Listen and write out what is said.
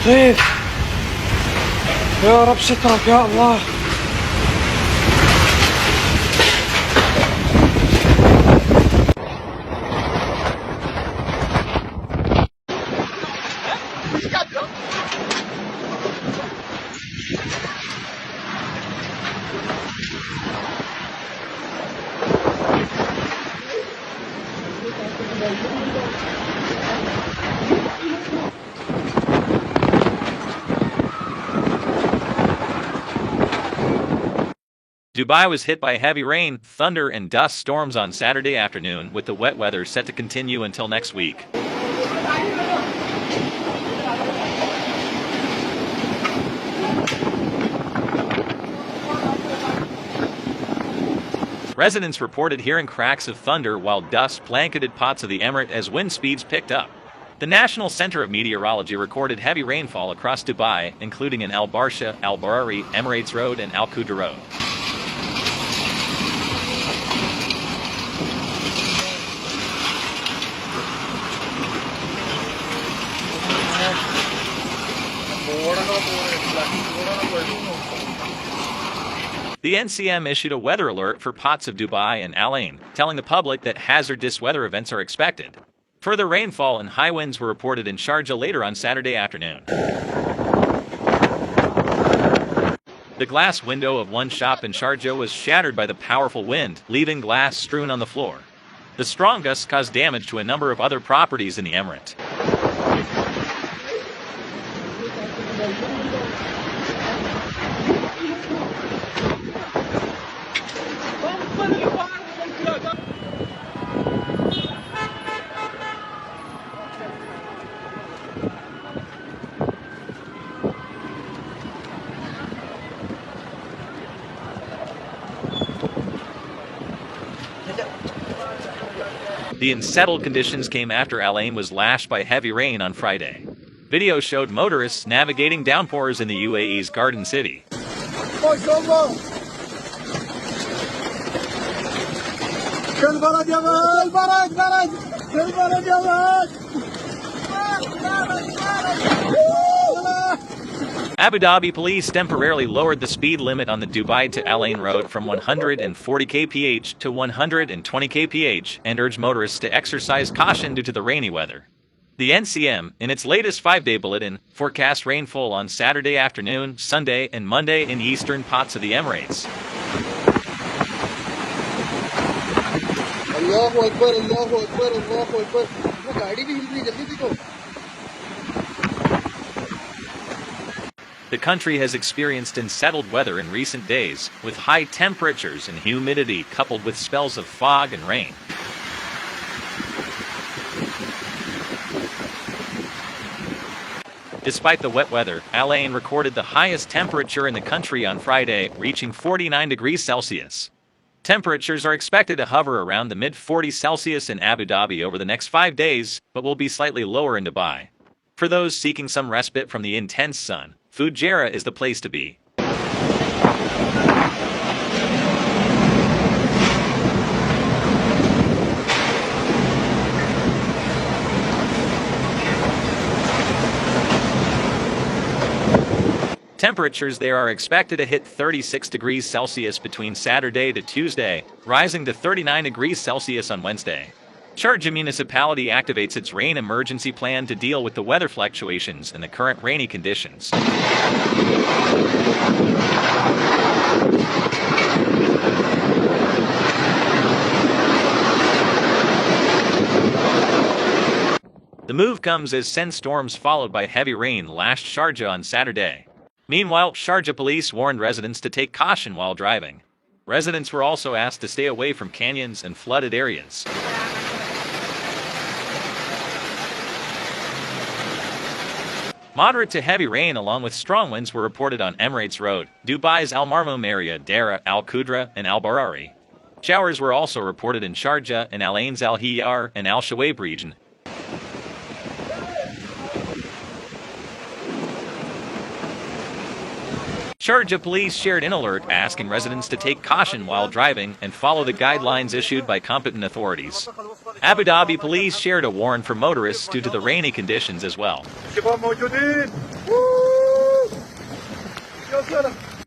لطيف. يا رب سترك يا الله. Dubai was hit by heavy rain, thunder, and dust storms on Saturday afternoon, with the wet weather set to continue until next week. Residents reported hearing cracks of thunder while dust blanketed parts of the emirate as wind speeds picked up. The National Center of Meteorology recorded heavy rainfall across Dubai, including in Al Barsha, Al Barari, Emirates Road, and Al Qudra Road. The NCM issued a weather alert for parts of Dubai and Al Ain, telling the public that hazardous weather events are expected. Further rainfall and high winds were reported in Sharjah later on Saturday afternoon. The glass window of one shop in Sharjah was shattered by the powerful wind, leaving glass strewn on the floor. The strong gusts caused damage to a number of other properties in the emirate. The unsettled conditions came after Al Ain was lashed by heavy rain on Friday. Video showed motorists navigating downpours in the UAE's Garden City. Abu Dhabi police temporarily lowered the speed limit on the Dubai to Al Ain road from 140 kph to 120 kph and urged motorists to exercise caution due to the rainy weather. The NCM, in its latest 5-day bulletin, forecast rainfall on Saturday afternoon, Sunday, and Monday in eastern parts of the Emirates. The country has experienced unsettled weather in recent days, with high temperatures and humidity coupled with spells of fog and rain. Despite the wet weather, Al Ain recorded the highest temperature in the country on Friday, reaching 49 degrees Celsius. Temperatures are expected to hover around the mid-40s Celsius in Abu Dhabi over the next 5 days, but will be slightly lower in Dubai. For those seeking some respite from the intense sun, Fujairah is the place to be. Temperatures there are expected to hit 36 degrees Celsius between Saturday to Tuesday, rising to 39 degrees Celsius on Wednesday. Sharjah municipality activates its rain emergency plan to deal with the weather fluctuations and the current rainy conditions. The move comes as sandstorms followed by heavy rain lashed Sharjah on Saturday. Meanwhile, Sharjah police warned residents to take caution while driving. Residents were also asked to stay away from canyons and flooded areas. Moderate to heavy rain along with strong winds were reported on Emirates Road, Dubai's Al Marmoum area, Dara, Al Qudra, and Al Barari. Showers were also reported in Sharjah and Al Ain's Al Hiyar and Al Shawaib region. Sharjah police shared an alert asking residents to take caution while driving and follow the guidelines issued by competent authorities. Abu Dhabi police shared a warning for motorists due to the rainy conditions as well. خلاص يلا